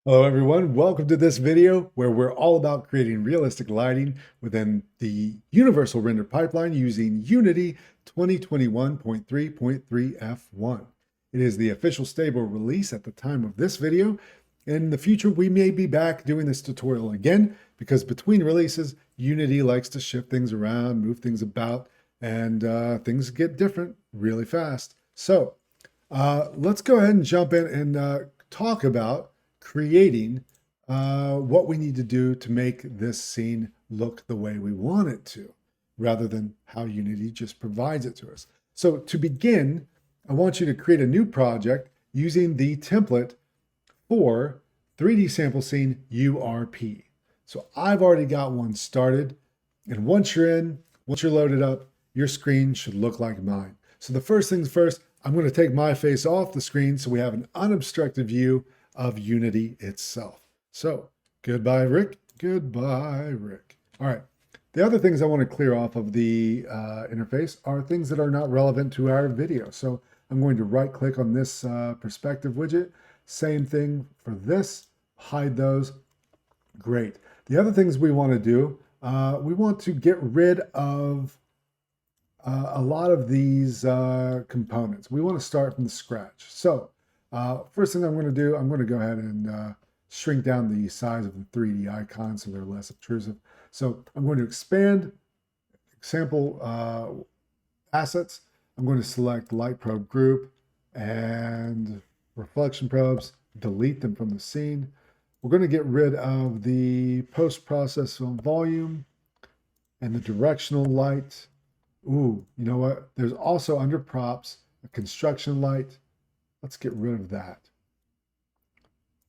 Hello everyone, welcome to this video where we're all about creating realistic lighting within the universal render pipeline using Unity 2021.3.3 F1. It is the official stable release at the time of this video. In the future, we may be back doing this tutorial again because between releases, Unity likes to shift things around, move things about, and things get different really fast. So let's go ahead and jump in and talk about creating what we need to do to make this scene look the way we want it to, rather than how Unity just provides it to us. So to begin, I want you to create a new project using the template for 3D Sample Scene URP. So I've already got one started, and once you're loaded up, your screen should look like mine. So the first things first, I'm going to take my face off the screen so we have an unobstructed view of Unity itself. So goodbye, Rick. Goodbye, Rick. All right. The other things I want to clear off of the interface are things that are not relevant to our video. So I'm going to right click on this perspective widget. Same thing for this. Hide those. Great. The other things we want to do, we want to get rid of a lot of these components. We want to start from scratch. So first thing I'm going to do, I'm going to go ahead and shrink down the size of the 3D icons so they're less obtrusive. So I'm going to expand sample assets. I'm going to select light probe group and reflection probes, delete them from the scene. We're going to get rid of the post-process volume and the directional light. Ooh, you know what? There's also under props, a construction light. Let's get rid of that.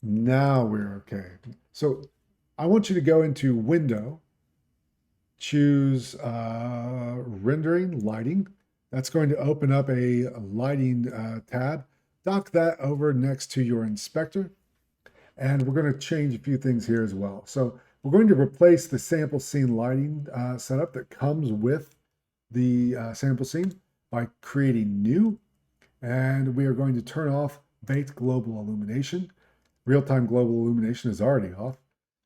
Now we're okay. So I want you to go into Window, choose Rendering Lighting. That's going to open up a lighting tab. Dock that over next to your inspector. And we're going to change a few things here as well. So we're going to replace the sample scene lighting setup that comes with the sample scene by creating new. And we are going to turn off baked global illumination. Real-time global illumination is already off.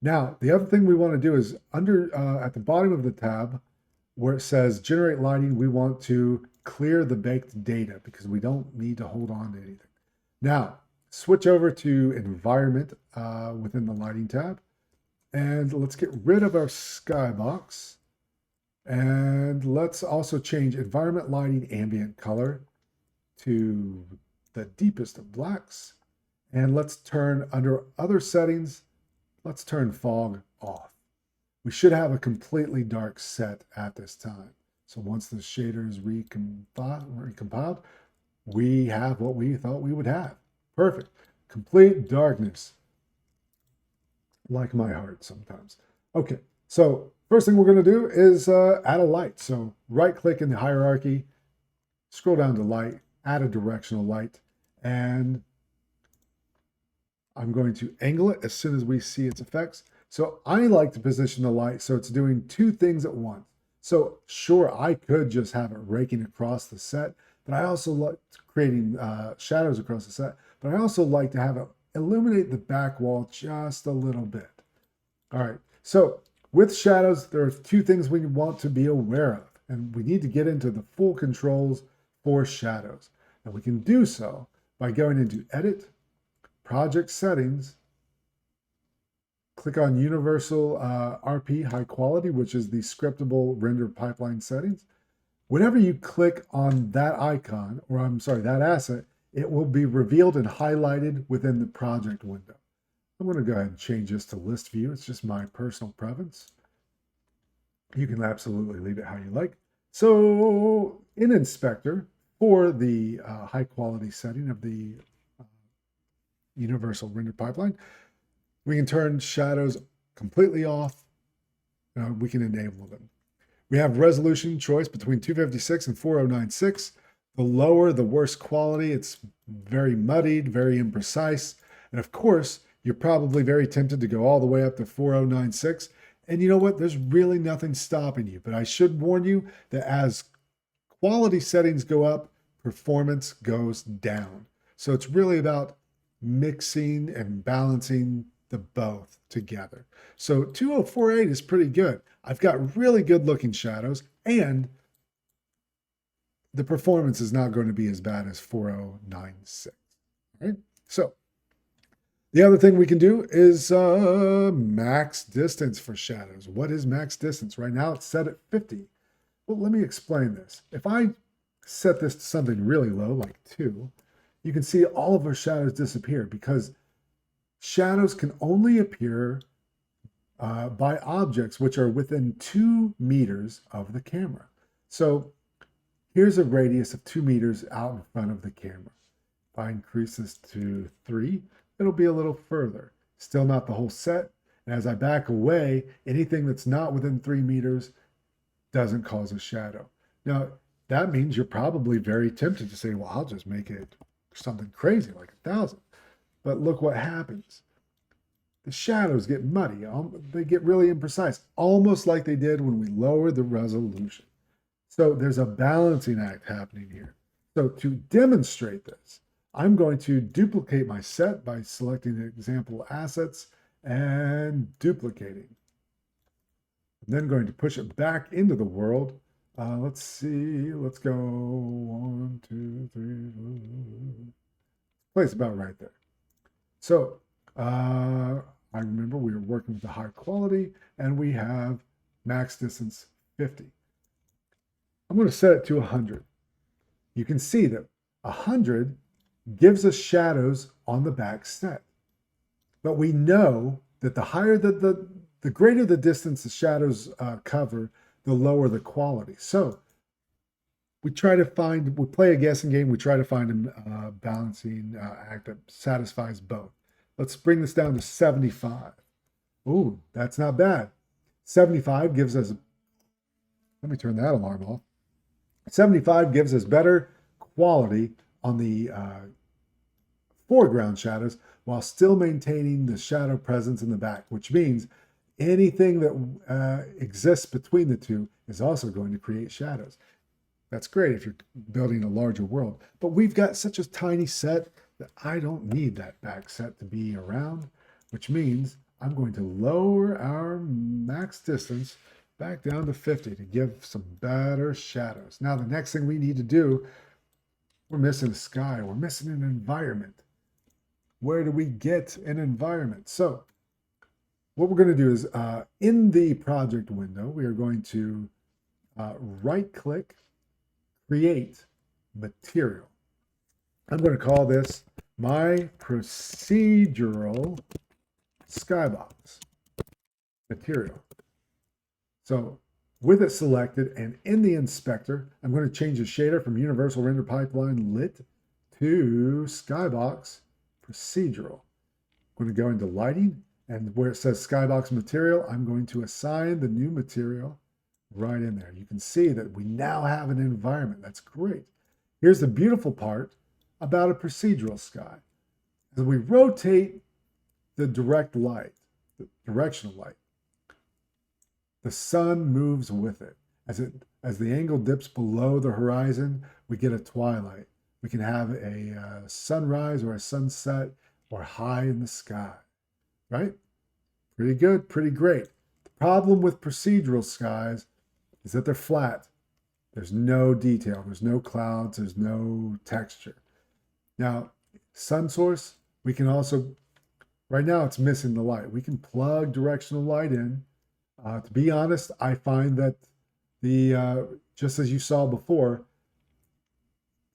Now, the other thing we want to do is under at the bottom of the tab where it says generate lighting, we want to clear the baked data because we don't need to hold on to anything. Now, switch over to environment within the lighting tab. And let's get rid of our skybox. And let's also change environment lighting ambient color to the deepest of blacks. And let's turn under other settings, let's turn fog off. We should have a completely dark set at this time. So once the shader is recompiled, we have what we thought we would have. Perfect. Complete darkness. Like my heart sometimes. Okay, so first thing we're going to do is add a light. So right click in the hierarchy, scroll down to light, add a directional light, and I'm going to angle it as soon as we see its effects. So I like to position the light so it's doing two things at once. So sure, I could just have it raking across the set, but I also like creating shadows across the set, but I also like to have it illuminate the back wall just a little bit. All right, so with shadows, there are two things we want to be aware of, and we need to get into the full controls for shadows. And we can do so by going into Edit, Project Settings, click on Universal RP High Quality, which is the scriptable render pipeline settings. Whenever you click on that icon, or I'm sorry, that asset, it will be revealed and highlighted within the project window. I'm going to go ahead and change this to list view. It's just my personal preference. You can absolutely leave it how you like. So in Inspector, for the high quality setting of the universal render pipeline, we can turn shadows completely off. We can enable them. We have resolution choice between 256 and 4096. The lower, the worse quality. It's very muddied, very imprecise. And of course, you're probably very tempted to go all the way up to 4096. And you know what? There's really nothing stopping you. But I should warn you that as quality settings go up, performance goes down. So it's really about mixing and balancing the both together. So 2048 is pretty good. I've got really good looking shadows, and the performance is not going to be as bad as 4096. Right? So the other thing we can do is max distance for shadows. What is max distance? Right now it's set at 50. Well, let me explain this. If I set this to something really low, like 2, you can see all of our shadows disappear because shadows can only appear by objects which are within 2 meters of the camera. So here's a radius of 2 meters out in front of the camera. If I increase this to 3, it'll be a little further. Still not the whole set. And as I back away, anything that's not within 3 meters doesn't cause a shadow. Now, that means you're probably very tempted to say, well, I'll just make it something crazy like 1,000. But look what happens. The shadows get muddy. They get really imprecise, almost like they did when we lowered the resolution. So there's a balancing act happening here. So to demonstrate this, I'm going to duplicate my set by selecting the example assets and duplicating. I'm then going to push it back into the world. Let's see, let's go 1, 2, 3, place about right there. So I remember we were working with the high quality, and we have max distance 50. I'm going to set it to 100. You can see that 100 gives us shadows on the back set. But we know that the higher the greater the distance the shadows cover, the lower the quality. So we play a guessing game. We try to find a balancing act that satisfies both. Let's bring this down to 75. Ooh, that's not bad. 75 gives us, let me turn that alarm off. 75 gives us better quality on the foreground shadows while still maintaining the shadow presence in the back, which means anything that exists between the two is also going to create shadows. That's great if you're building a larger world. But we've got such a tiny set that I don't need that back set to be around, which means I'm going to lower our max distance back down to 50 to give some better shadows. Now, the next thing we need to do, we're missing a sky. We're missing an environment. Where do we get an environment? So what we're going to do is in the project window, we are going to right-click, create material. I'm going to call this my procedural skybox material. So with it selected and in the inspector, I'm going to change the shader from Universal Render Pipeline Lit to Skybox Procedural. I'm going to go into lighting, and where it says Skybox Material, I'm going to assign the new material right in there. You can see that we now have an environment. That's great. Here's the beautiful part about a procedural sky. As we rotate the direct light, the directional light, the sun moves with it. As the angle dips below the horizon, we get a twilight. We can have a sunrise or a sunset or high in the sky, right? Pretty good, pretty great. The problem with procedural skies is that they're flat. There's no detail. There's no clouds. There's no texture. Now, sun source, we can also, right now it's missing the light. We can plug directional light in. To be honest, I find that just as you saw before,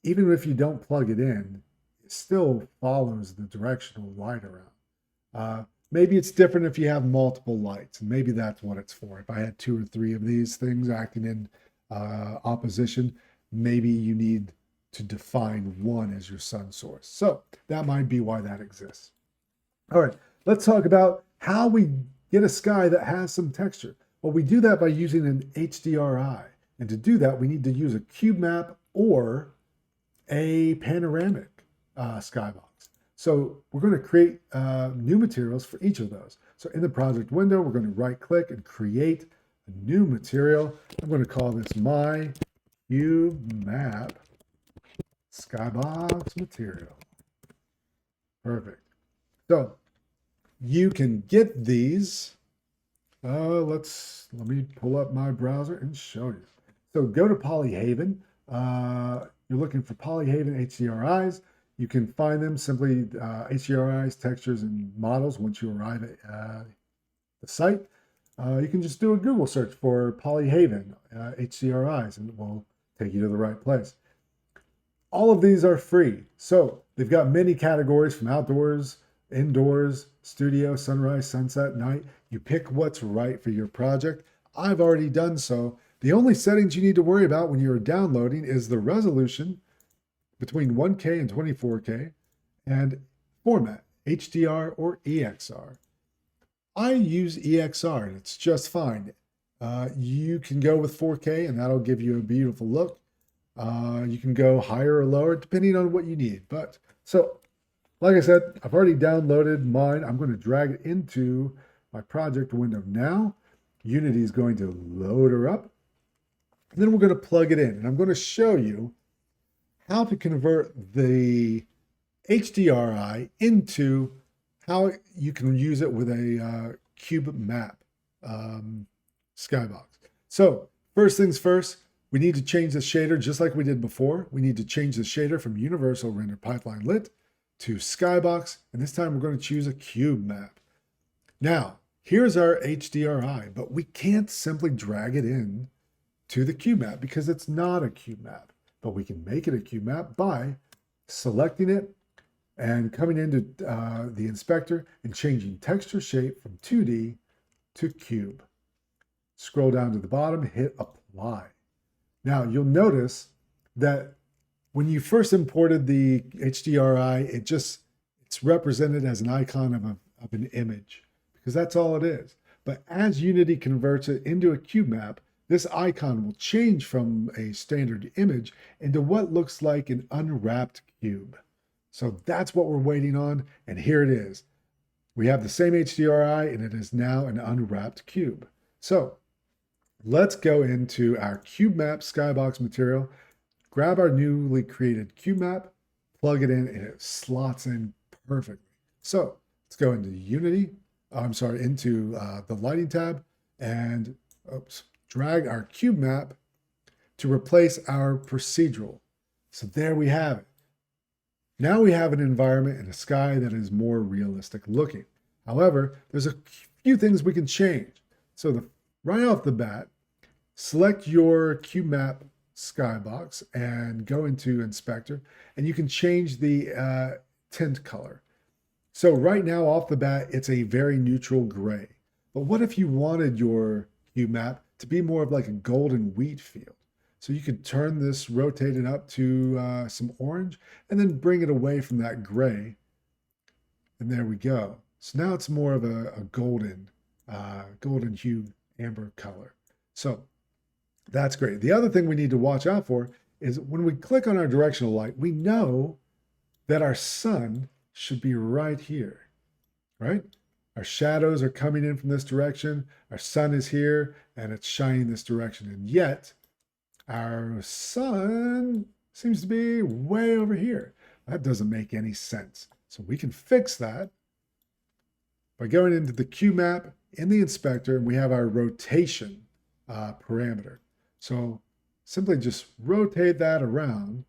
even if you don't plug it in, it still follows the directional light around. Maybe it's different if you have multiple lights, and maybe that's what it's for. If I had 2 or 3 of these things acting in opposition, maybe you need to define one as your sun source. So that might be why that exists. All right, let's talk about how we get a sky that has some texture. Well, we do that by using an HDRI. And to do that, we need to use a cube map or a panoramic skybox. So we're going to create new materials for each of those. So in the project window, we're going to right click and create a new material. I'm going to call this my cube map skybox material. Perfect. So you can get these. Let me pull up my browser and show you. So go to Polyhaven. You're looking for Polyhaven HDRIs. You can find them simply HDRIs, textures, and models once you arrive at the site. You can just do a Google search for Polyhaven HDRIs and it will take you to the right place. All of these are free. So they've got many categories from outdoors, indoors, studio, sunrise, sunset, night. You pick what's right for your project. I've already done so. The only settings you need to worry about when you're downloading is the resolution between 1K and 24K and format, HDR or EXR. I use EXR and it's just fine. You can go with 4K and that'll give you a beautiful look. You can go higher or lower depending on what you need. But so, like I said, I've already downloaded mine. I'm going to drag it into my project window now. Unity is going to load her up. And then we're going to plug it in. And I'm going to show you how to convert the HDRI into how you can use it with a cube map skybox. So first things first, we need to change the shader just like we did before. We need to change the shader from Universal Render Pipeline Lit to Skybox, and this time we're going to choose a cube map. Now, here's our HDRI, but we can't simply drag it in to the cube map because it's not a cube map, but we can make it a cube map by selecting it and coming into the inspector and changing texture shape from 2D to cube. Scroll down to the bottom, hit apply. Now you'll notice that when you first imported the HDRI, it's represented as an icon of an image because that's all it is. But as Unity converts it into a cube map, this icon will change from a standard image into what looks like an unwrapped cube. So that's what we're waiting on, and here it is. We have the same HDRI, and it is now an unwrapped cube. So let's go into our cube map skybox material, grab our newly created cube map, plug it in, and it slots in perfectly. So let's go into Unity, into the lighting tab, and drag our cube map to replace our procedural. So there we have it. Now we have an environment and a sky that is more realistic looking. However, there's a few things we can change. So right off the bat, select your cube map skybox and go into inspector, and you can change the tint color. So right now off the bat, it's a very neutral gray. But what if you wanted your cube map to be more of like a golden wheat field? So you could turn this, rotate it up to some orange, and then bring it away from that gray. And there we go. So now it's more of a golden hue, amber color. So that's great. The other thing we need to watch out for is when we click on our directional light, we know that our sun should be right here, right? Our shadows are coming in from this direction. Our sun is here, and it's shining this direction. And yet, our sun seems to be way over here. That doesn't make any sense. So we can fix that by going into the cube map in the inspector, and we have our rotation parameter. So simply just rotate that around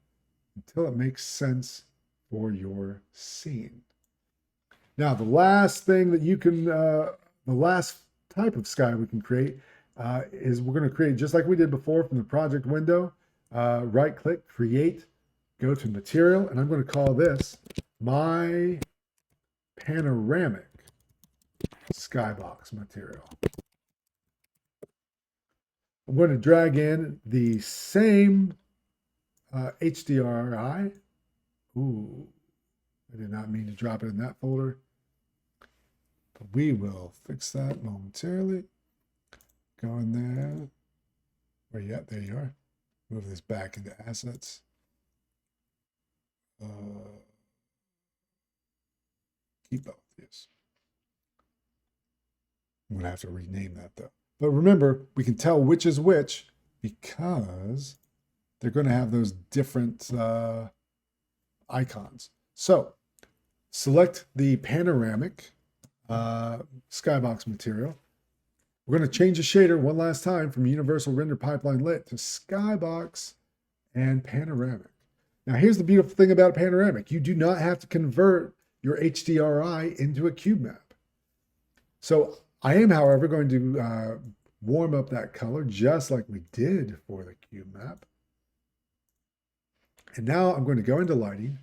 until it makes sense for your scene. Now, the last thing that you can, the last type of sky we can create is we're going to create just like we did before from the project window. Right click, create, go to material, and I'm going to call this my panoramic skybox material. I'm going to drag in the same HDRI. Ooh, I did not mean to drop it in that folder, but we will fix that momentarily. Go in there. Where you at? There you are. Move this back into assets. Keep up with this. I'm going to have to rename that though. But remember, we can tell which is which because they're going to have those different icons. So select the panoramic skybox material. We're going to change the shader one last time from Universal Render Pipeline Lit to Skybox and Panoramic. Now, here's the beautiful thing about Panoramic. You do not have to convert your HDRI into a cube map. So I am, however, going to warm up that color just like we did for the cube map. And now I'm going to go into lighting.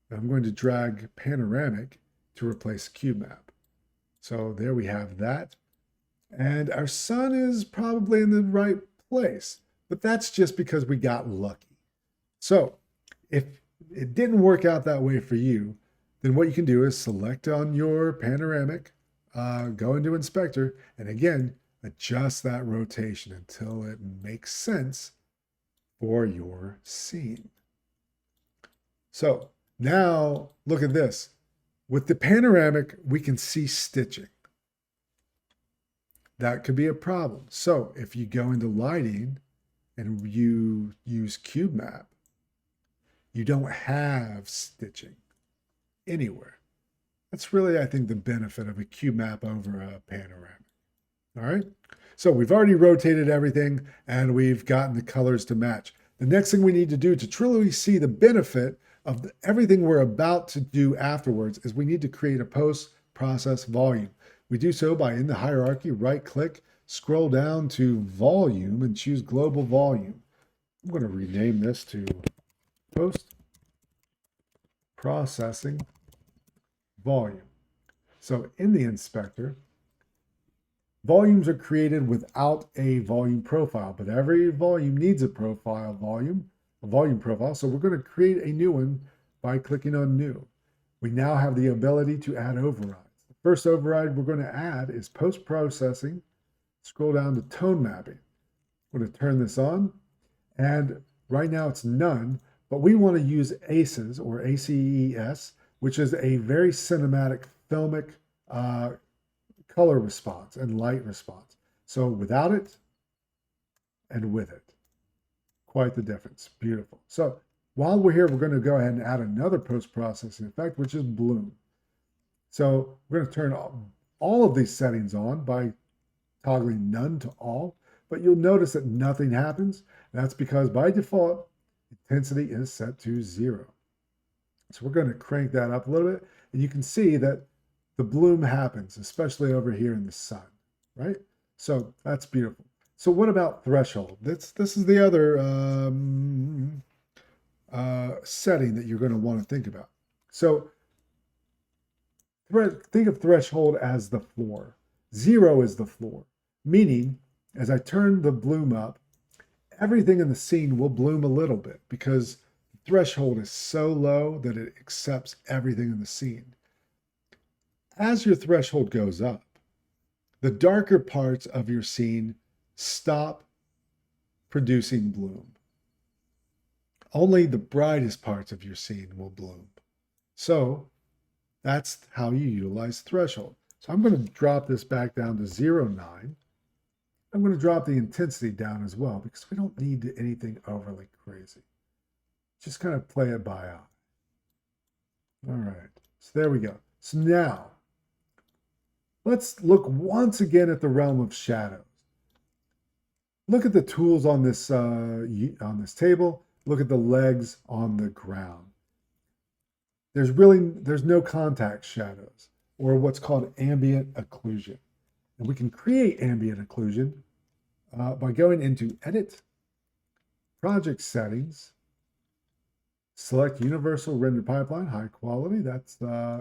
I'm going to drag Panoramic to replace cube map. So there we have that. And our sun is probably in the right place, but that's just because we got lucky. So if it didn't work out that way for you, then what you can do is select on your panoramic, go into inspector, and again, adjust that rotation until it makes sense for your scene. So now look at this. With the panoramic, we can see stitching. That could be a problem. So if you go into lighting and you use cube map, you don't have stitching anywhere. That's really, I think, the benefit of a cube map over a panoramic. All right. So we've already rotated everything and we've gotten the colors to match. The next thing we need to do to truly see the benefit of everything we're about to do afterwards is we need to create a post-process volume. We do so by, in the hierarchy, right-click, scroll down to Volume, and choose Global Volume. I'm going to rename this to Post-Processing Volume. So in the inspector, volumes are created without a volume profile, but every volume needs a volume profile. So we're going to create a new one by clicking on New. We now have the ability to add overrides. First override we're going to add is post-processing. Scroll down to tone mapping. I'm going to turn this on, and right now it's none, but we want to use ACES or ACES, which is a very cinematic filmic color response and light response. So without it and with it, quite the difference. Beautiful. So while we're here, we're going to go ahead and add another post-processing effect, which is bloom. So we're going to turn all of these settings on by toggling none to all, but you'll notice that nothing happens. That's because by default, intensity is set to 0. So we're going to crank that up a little bit, and you can see that the bloom happens, especially over here in the sun, right? So that's beautiful. So what about threshold? This is the other setting that you're going to want to think about. So think of threshold as the floor. 0 is the floor, meaning as I turn the bloom up, everything in the scene will bloom a little bit because the threshold is so low that it accepts everything in the scene. As your threshold goes up, the darker parts of your scene stop producing bloom. Only the brightest parts of your scene will bloom. So that's how you utilize threshold. So I'm going to drop this back down to 0.9. I'm going to drop the intensity down as well because we don't need anything overly crazy. Just kind of play it by eye. All right, so there we go. So now, let's look once again at the realm of shadows. Look at the tools on this table. Look at the legs on the ground. There's no contact shadows or what's called ambient occlusion. And we can create ambient occlusion by going into Edit, Project Settings, select Universal Render Pipeline, High Quality. That's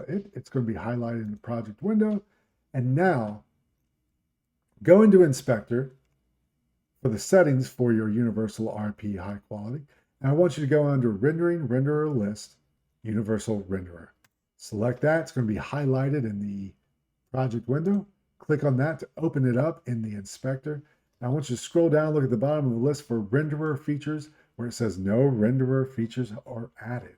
it. It's going to be highlighted in the project window. And now go into Inspector for the settings for your Universal RP High Quality. And I want you to go under Rendering, Renderer List, Universal Renderer. Select that. It's going to be highlighted in the project window. Click on that to open it up in the inspector. Now I want you to scroll down, look at the bottom of the list for renderer features where it says no renderer features are added.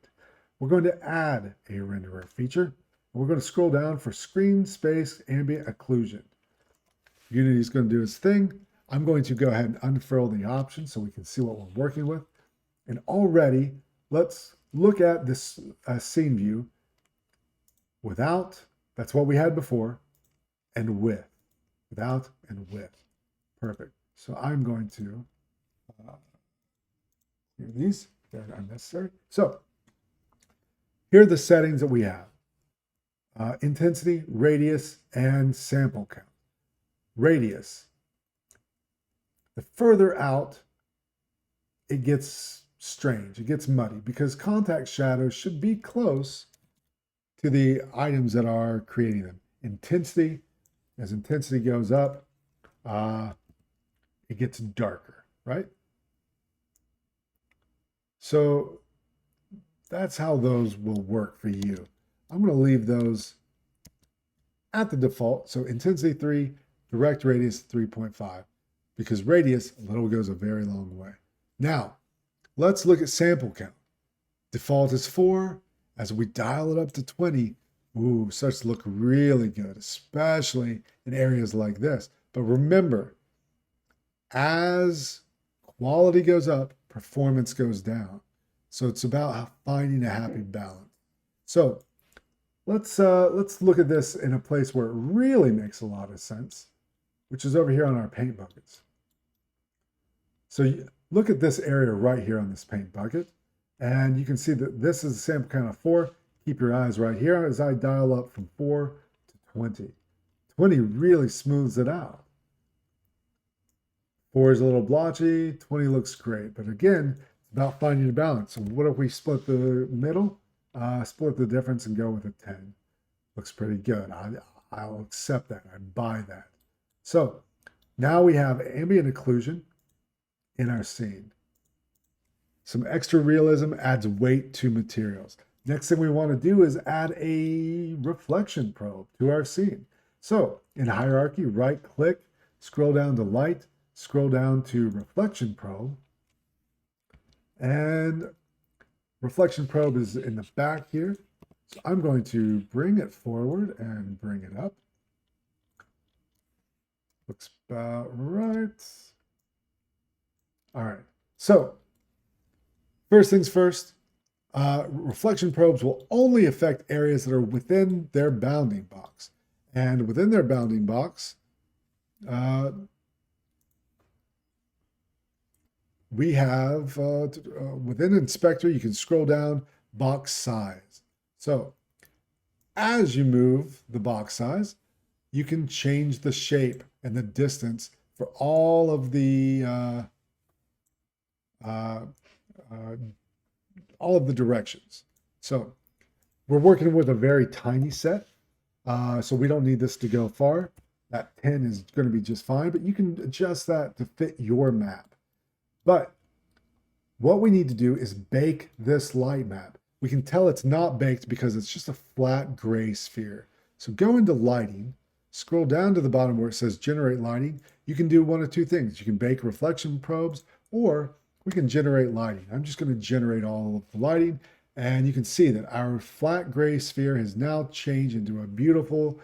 We're going to add a renderer feature. We're going to scroll down for screen space ambient occlusion. Unity is going to do its thing. I'm going to go ahead and unfurl the options so we can see what we're working with. And already, let's look at this scene view without That's what we had before. And with, without and with. Perfect. So I'm going to clear these. They're unnecessary. So here are the settings that we have. Intensity, radius, and sample count. Radius. The further out, it gets strange. It gets muddy because contact shadows should be close to the items that are creating them. Intensity, as intensity goes up, it gets darker, right? So that's how those will work for you. I'm going to leave those at the default. So intensity 3, direct radius 3.5, because radius, a little goes a very long way. Now, let's look at sample count. Default is 4. As we dial it up to 20, ooh, starts to look really good, especially in areas like this. But remember, as quality goes up, performance goes down. So it's about finding a happy balance. So let's look at this in a place where it really makes a lot of sense, which is over here on our paint buckets. So look at this area right here on this paint bucket, and you can see that this is a sample count of 4. Keep your eyes right here as I dial up from 4 to 20. 20 really smooths it out. 4 is a little blotchy, 20 looks great. But again, it's about finding a balance. So what if we split the middle, split the difference and go with a 10? Looks pretty good. I'll accept that. I buy that. So now we have ambient occlusion in our scene. Some extra realism adds weight to materials. Next thing we want to do is add a reflection probe to our scene. So in hierarchy, right click, scroll down to light, scroll down to reflection probe. And reflection probe is in the back here. So I'm going to bring it forward and bring it up. Looks about right. All right. So first things first, reflection probes will only affect areas that are within their bounding box. And within their bounding box, we have, within Inspector, you can scroll down box size. So as you move the box size, you can change the shape and the distance for all of the directions. So we're working with a very tiny set, so we don't need this to go far. That 10 is going to be just fine, but you can adjust that to fit your map. But what we need to do is bake this light map. We can tell it's not baked because it's just a flat gray sphere. So go into lighting, scroll down to the bottom where it says generate lighting. You can do one of two things. You can bake reflection probes, or we can generate lighting. I'm just going to generate all of the lighting, and you can see that our flat gray sphere has now changed into a beautiful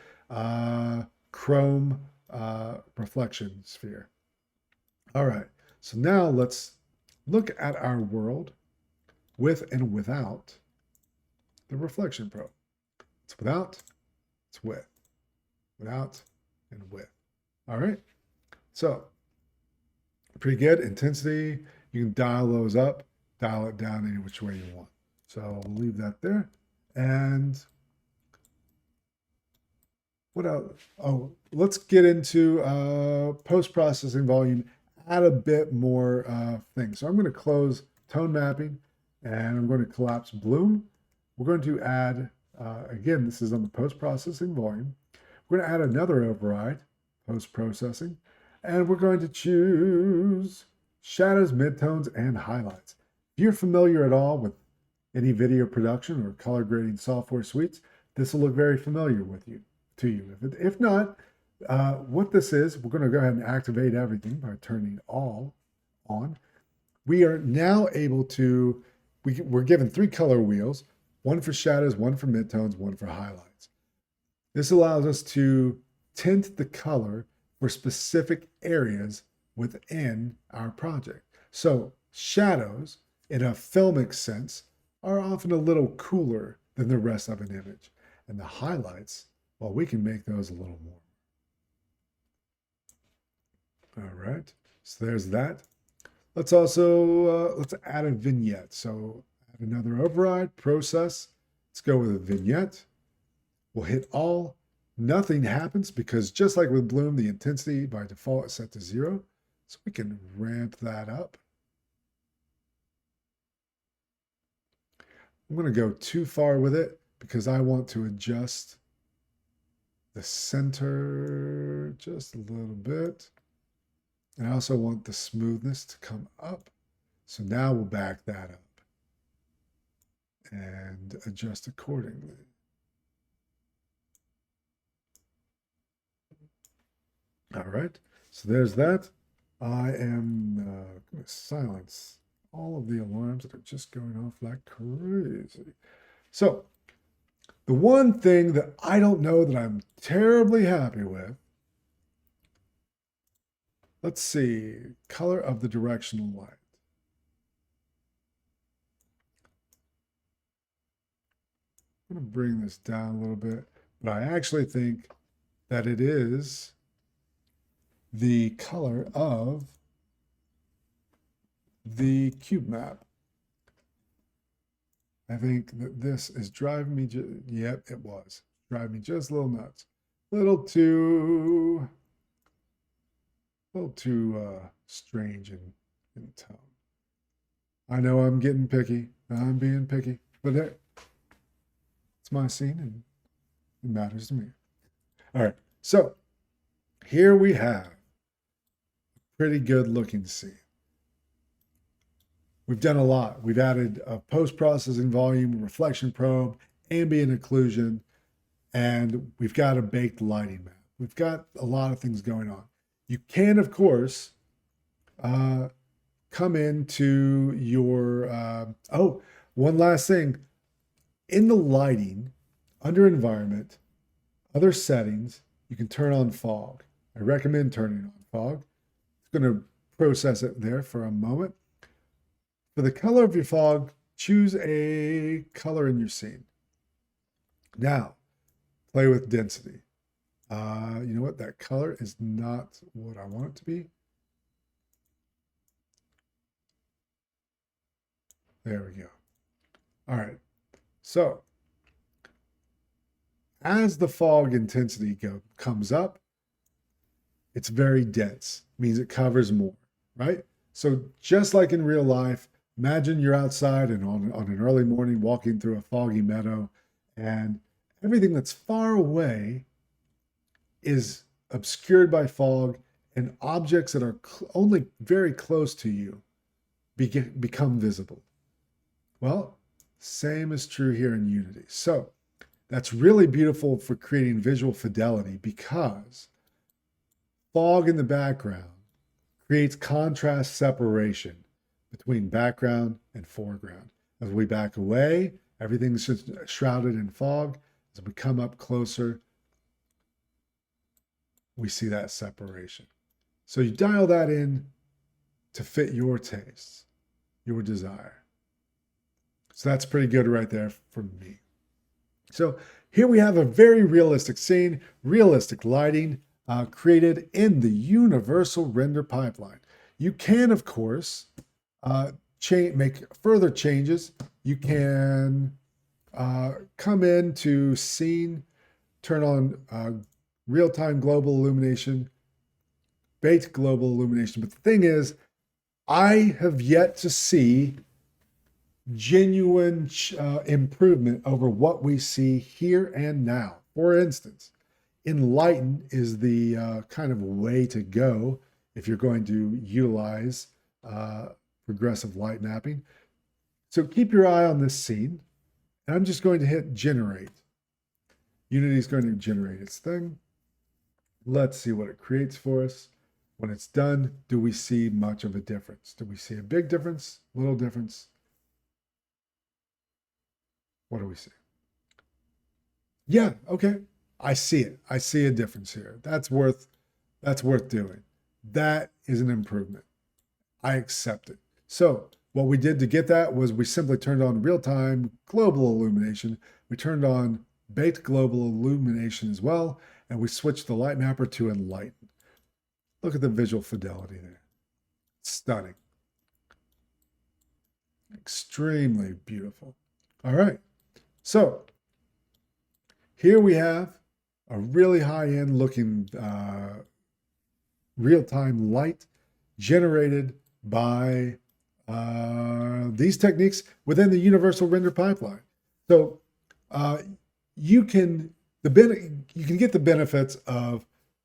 chrome reflection sphere. All right, so now let's look at our world with and without the reflection probe. It's without, it's with, without, and with. All right, so pretty good. Intensity, you can dial those up, dial it down any which way you want. So we'll leave that there. And what else? Oh, let's get into post-processing volume, add a bit more things. So I'm going to close tone mapping, and I'm going to collapse bloom. We're going to add, again, this is on the post-processing volume. We're going to add another override, post-processing, and we're going to choose shadows, midtones, and highlights. If you're familiar at all with any video production or color grading software suites, this will look very familiar to you. If not, what this is, we're going to go ahead and activate everything by turning all on. We are now able to, we're given 3 color wheels, one for shadows, one for midtones, one for highlights. This allows us to tint the color for specific areas within our project. So shadows, in a filmic sense, are often a little cooler than the rest of an image. And the highlights, Well, we can make those a little more. All right, so there's that. Let's also, let's add a vignette. So add another override, process. Let's go with a vignette. We'll hit all. Nothing happens because just like with Bloom, the intensity by default is set to 0. So we can ramp that up. I'm going to go too far with it because I want to adjust the center just a little bit. And I also want the smoothness to come up. So now we'll back that up and adjust accordingly. All right, so there's that. I am going to silence all of the alarms that are just going off like crazy. So the one thing that I don't know that I'm terribly happy with, let's see, color of the directional light. I'm going to bring this down a little bit, but I actually think that it is the color of the cube map. I think that this is driving me, yep, it was. Driving me just a little nuts. A little too strange in tone. I know I'm getting picky. I'm being picky, but it's my scene and it matters to me. All right, so here we have a pretty good looking scene. We've done a lot. We've added a post-processing volume, reflection probe, ambient occlusion, and we've got a baked lighting map. We've got a lot of things going on. You can, of course, come into your, one last thing. In the lighting, under environment, other settings, you can turn on fog. I recommend turning on fog. It's going to process it there for a moment. For the color of your fog, choose a color in your scene. Now, play with density. You know what? That color is not what I want it to be. There we go. All right. So, as the fog intensity comes up, it's very dense. Means it covers more, right? So just like in real life, imagine you're outside and on an early morning walking through a foggy meadow, and everything that's far away is obscured by fog, and objects that are only very close to you become visible. Well, same is true here in Unity. So that's really beautiful for creating visual fidelity because fog in the background creates contrast separation between background and foreground. As we back away, everything's just shrouded in fog. As we come up closer, we see that separation. So you dial that in to fit your tastes, your desire. So that's pretty good right there for me. So here we have a very realistic scene, realistic lighting, created in the universal render pipeline. You can, of course, make further changes. You can come into scene, turn on real-time global illumination, baked global illumination. But the thing is, I have yet to see genuine improvement over what we see here and now. For instance, Enlighten is the kind of way to go if you're going to utilize progressive light mapping. So keep your eye on this scene. And I'm just going to hit generate. Unity is going to generate its thing. Let's see what it creates for us. When it's done, do we see much of a difference? Do we see a big difference, little difference? What do we see? Yeah, okay. I see it. I see a difference here. That's worth doing. That is an improvement. I accept it. So what we did to get that was we simply turned on real-time global illumination. We turned on baked global illumination as well, and we switched the light mapper to enlighten. Look at the visual fidelity there. Stunning. Extremely beautiful. All right. So here we have a really high-end looking real-time light generated by these techniques within the universal render pipeline. So you can get the benefits of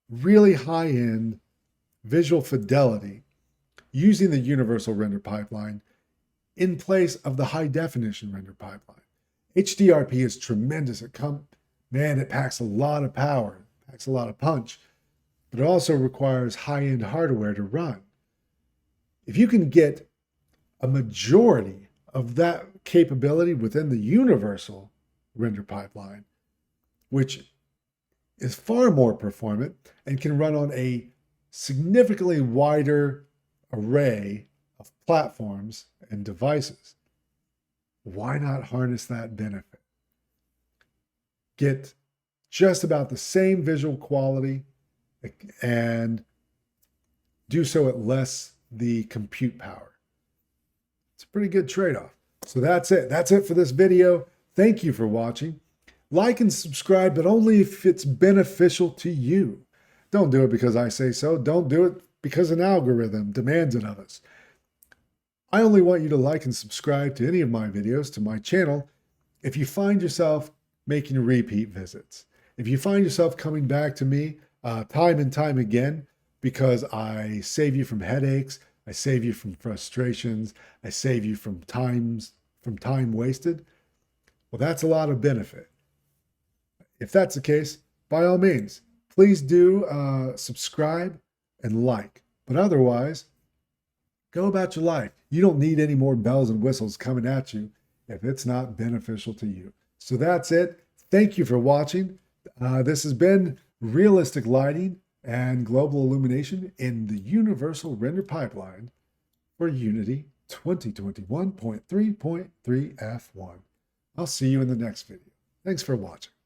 really high-end visual fidelity using the universal render pipeline in place of the high definition render pipeline. HDRP is tremendous. It packs a lot of power, packs a lot of punch, but it also requires high-end hardware to run. If you can get a majority of that capability within the universal render pipeline, which is far more performant and can run on a significantly wider array of platforms and devices, why not harness that benefit? Get just about the same visual quality and do so at less the compute power. It's a pretty good trade-off. So that's it. That's it for this video. Thank you for watching. Like and subscribe, but only if it's beneficial to you. Don't do it because I say so. Don't do it because an algorithm demands it of us. I only want you to like and subscribe to any of my videos to my channel if you find yourself making repeat visits. If you find yourself coming back to me time and time again because I save you from headaches, I save you from frustrations, I save you from time wasted, well, that's a lot of benefit. If that's the case, by all means, please do subscribe and like. But otherwise, go about your life. You don't need any more bells and whistles coming at you if it's not beneficial to you. So that's it. Thank you for watching. This has been realistic lighting and global illumination in the universal render pipeline for Unity 2021.3.3 F1. I'll see you in the next video. Thanks for watching.